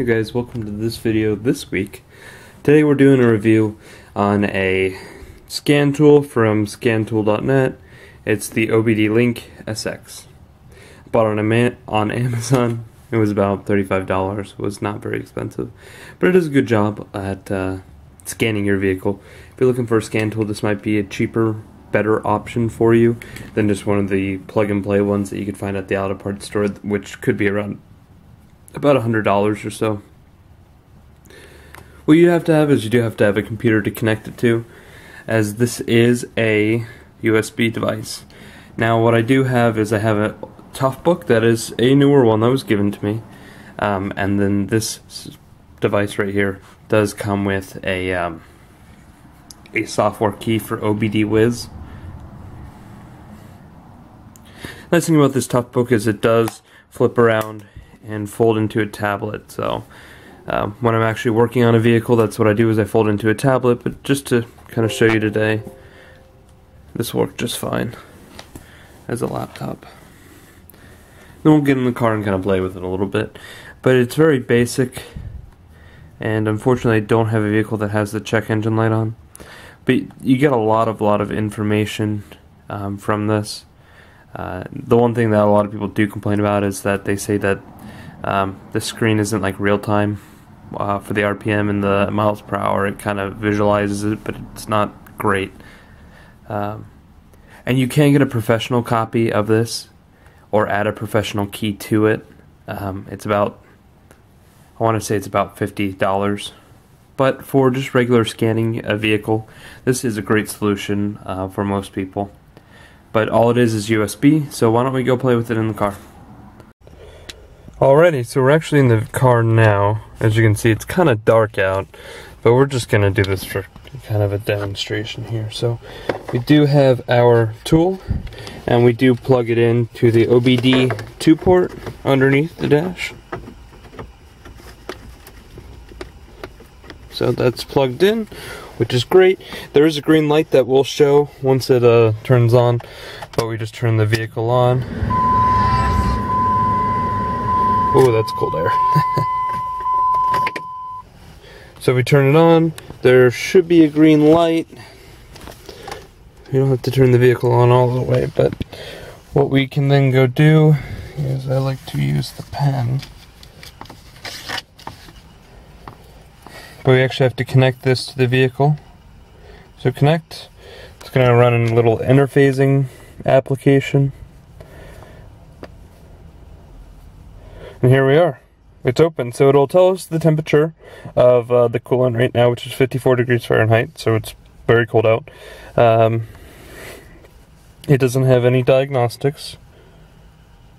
Hey guys, welcome to this video this week. Today we're doing a review on a ScanTool from ScanTool.net. It's the OBDLink SX. Bought it on Amazon. It was about $35. It was not very expensive, but it does a good job at scanning your vehicle. If you're looking for a ScanTool, this might be a cheaper, better option for you than just one of the plug-and-play ones that you could find at the auto parts store, which could be around about $100 or so. What you have to have is you do have to have a computer to connect it to, as this is a USB device. Now what I do have is I have a Toughbook that is a newer one that was given to me, and then this device right here does come with a software key for OBDWiz. Nice thing about this Toughbook is it does flip around and fold into a tablet, so when I'm actually working on a vehicle, that's what I do, is I fold into a tablet. But just to kind of show you today, this worked just fine as a laptop. Then we'll get in the car and kind of play with it a little bit, but it's very basic, and unfortunately I don't have a vehicle that has the check engine light on, but you get a lot of information from this. The one thing that a lot of people do complain about is that they say that the screen isn't like real time for the RPM and the miles per hour. It kind of visualizes it, but it's not great. And you can get a professional copy of this or add a professional key to it. It's about, I want to say it's about $50. But for just regular scanning a vehicle, this is a great solution for most people. But all it is USB, so why don't we go play with it in the car. Alrighty, so we're actually in the car now. As you can see, it's kind of dark out, but we're just going to do this for kind of a demonstration here. So we do have our tool, and we do plug it in to the OBD2 port underneath the dash. So that's plugged in, which is great. There is a green light that will show once it turns on, but we just turn the vehicle on. Oh, that's cold air. So we turn it on. There should be a green light. You don't have to turn the vehicle on all the way, but what we can then go do is I like to use the pen. But we actually have to connect this to the vehicle. So connect. It's going to run a little interfacing application. And here we are. It's open, so it'll tell us the temperature of the coolant right now, which is 54 degrees Fahrenheit, so it's very cold out. It doesn't have any diagnostics.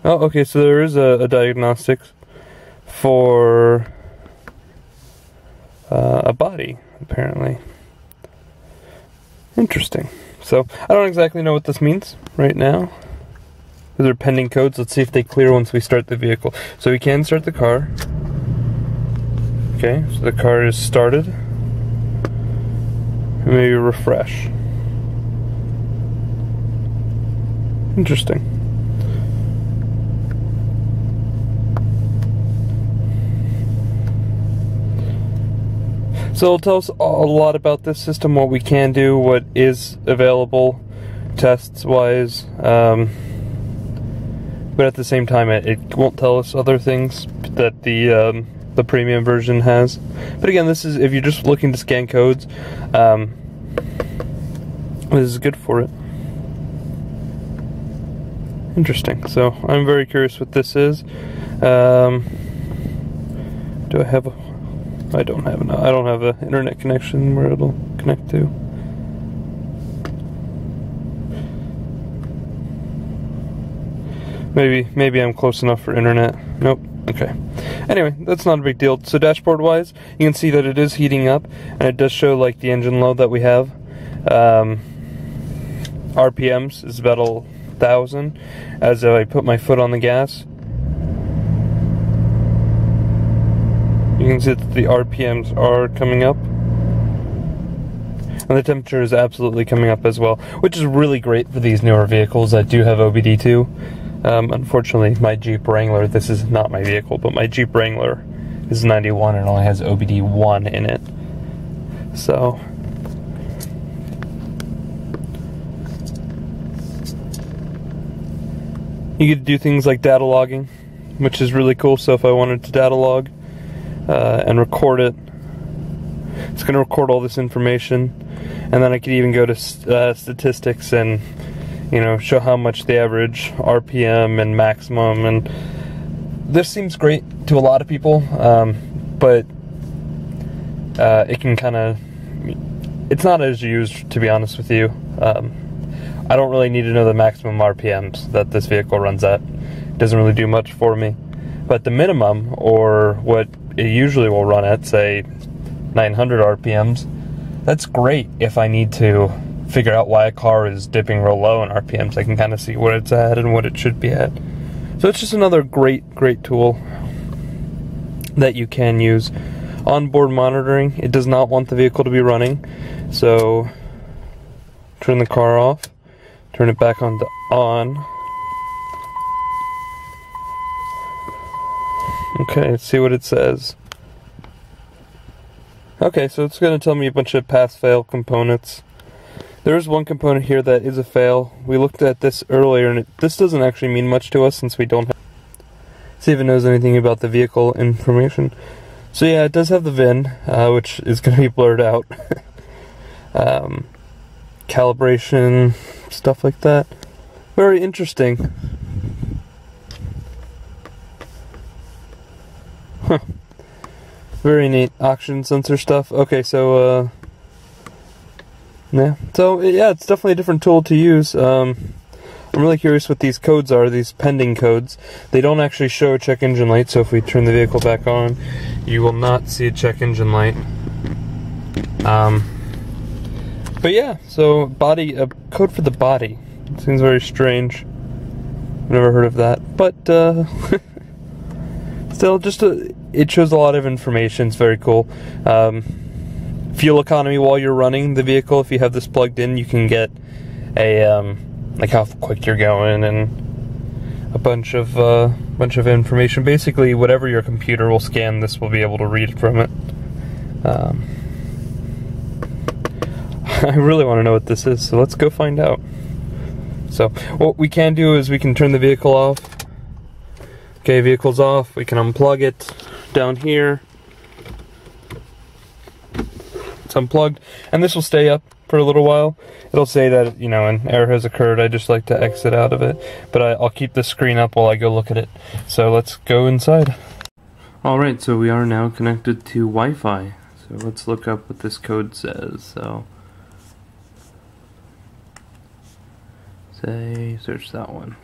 Oh, okay, so there is a diagnostics for a body, apparently. Interesting. So, I don't exactly know what this means right now. These are pending codes. Let's see if they clear once we start the vehicle. So we can start the car. Okay, so the car is started. Maybe refresh. Interesting. So it'll tell us a lot about this system, what we can do, what is available tests-wise. But at the same time, it won't tell us other things that the premium version has. But again, this is if you're just looking to scan codes. This is good for it. Interesting. So I'm very curious what this is. Do I have? I don't have an internet connection where it'll connect to. Maybe I'm close enough for internet. Nope. Okay. Anyway, that's not a big deal. So dashboard wise, you can see that it is heating up, and it does show like the engine load that we have. RPMs is about 1,000. As I put my foot on the gas, you can see that the RPMs are coming up. And the temperature is absolutely coming up as well, which is really great for these newer vehicles that do have OBD2. Unfortunately, my Jeep Wrangler, this is not my vehicle, but my Jeep Wrangler is 91 and only has OBD1 in it. So you get to do things like data logging, which is really cool. So if I wanted to data log and record it, it's going to record all this information, and then I could even go to statistics and, you know, show how much the average RPM and maximum. And this seems great to a lot of people, but it can kind of, it's not as used, to be honest with you. I don't really need to know the maximum RPMs that this vehicle runs at. It doesn't really do much for me. But the minimum, or what it usually will run at, say 900 RPMs, that's great if I need to figure out why a car is dipping real low in RPMs. I can kind of see what it's at and what it should be at. So it's just another great tool that you can use. Onboard monitoring, it does not want the vehicle to be running, so turn the car off, turn it back on to on. Okay, let's see what it says. Okay, so it's going to tell me a bunch of pass-fail components. There is one component here that is a fail. We looked at this earlier, and this doesn't actually mean much to us since we don't have, see if it knows anything about the vehicle information. So yeah, it does have the VIN, which is going to be blurred out. Calibration, stuff like that. Very interesting. Huh. Very neat. Oxygen sensor stuff. Okay, so yeah. So yeah, it's definitely a different tool to use. I'm really curious what these codes are, these pending codes. They don't actually show a check engine light, so if we turn the vehicle back on, you will not see a check engine light. But yeah, so body, a code for the body. It seems very strange. Never heard of that, but still, just it shows a lot of information. It's very cool. Fuel economy while you're running the vehicle. If you have this plugged in, you can get a like how quick you're going and a bunch of information. Basically, whatever your computer will scan, this will be able to read from it. I really want to know what this is, so let's go find out. So what we can do is we can turn the vehicle off. Okay, vehicle's off. We can unplug it down here. It's unplugged, and this will stay up for a little while. It'll say that, you know, an error has occurred. I just like to exit out of it, but I'll keep the screen up while I go look at it. So let's go inside. Alright, so we are now connected to Wi-Fi. So let's look up what this code says. So say, search that one.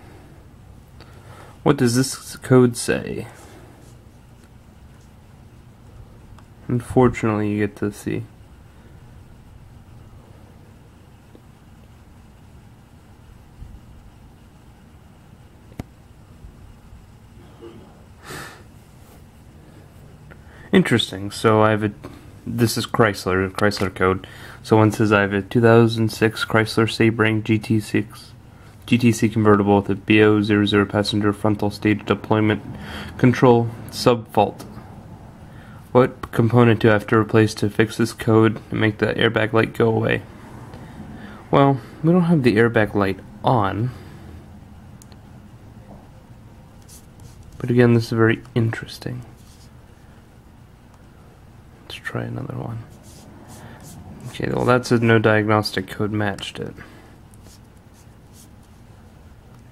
What does this code say? Unfortunately, you get to see. Interesting. So I have a, this is Chrysler code. So one says I have a 2006 Chrysler Sebring GTC convertible with a BO00 passenger frontal stage deployment control sub-fault. What component do I have to replace to fix this code and make the airbag light go away? Well, we don't have the airbag light on. But again, this is very interesting. Let's try another one. Okay, well that says no diagnostic code matched it.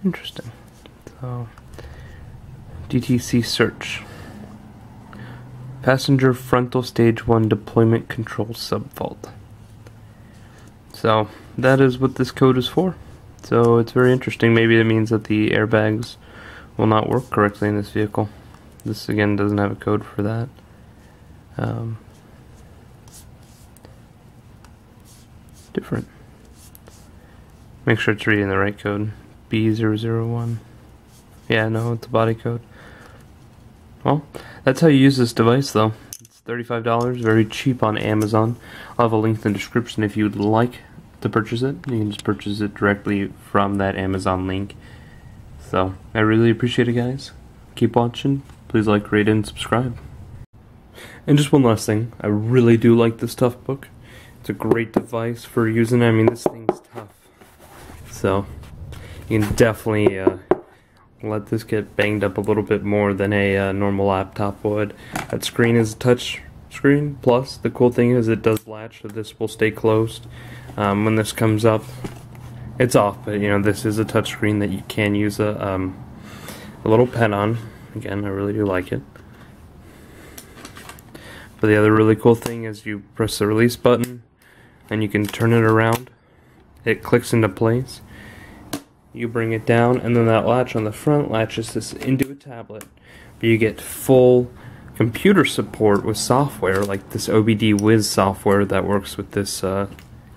Interesting. So, DTC search. Passenger frontal stage 1 deployment control sub-fault. So, that is what this code is for. So, it's very interesting. Maybe it means that the airbags will not work correctly in this vehicle. This, again, doesn't have a code for that. Different. Make sure it's reading the right code. B001. Yeah, no, it's a body code. Well, that's how you use this device, though. It's $35, very cheap on Amazon. I'll have a link in the description if you'd like to purchase it. You can just purchase it directly from that Amazon link. So, I really appreciate it, guys. Keep watching. Please like, rate, and subscribe. And just one last thing, I really do like this tough book. It's a great device for using. I mean, this thing's tough, so you can definitely let this get banged up a little bit more than a normal laptop would. That screen is a touch screen, plus the cool thing is it does latch, so this will stay closed. When this comes up, it's off, but you know, this is a touch screen that you can use a little pen on. Again, I really do like it. But the other really cool thing is you press the release button and you can turn it around. It clicks into place. You bring it down, and then that latch on the front latches this into a tablet. But you get full computer support with software, like this OBDWiz software that works with this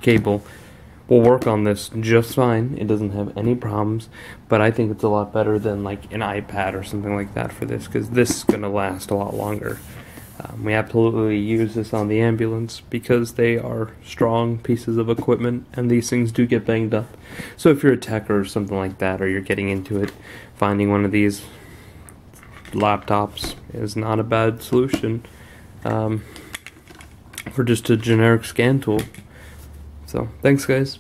cable. Will work on this just fine. It doesn't have any problems, but I think it's a lot better than like an iPad or something like that for this, because this is going to last a lot longer. We absolutely use this on the ambulance because they are strong pieces of equipment and these things do get banged up. So if you're a tech or something like that, or you're getting into it, finding one of these laptops is not a bad solution for just a generic scan tool. So thanks guys.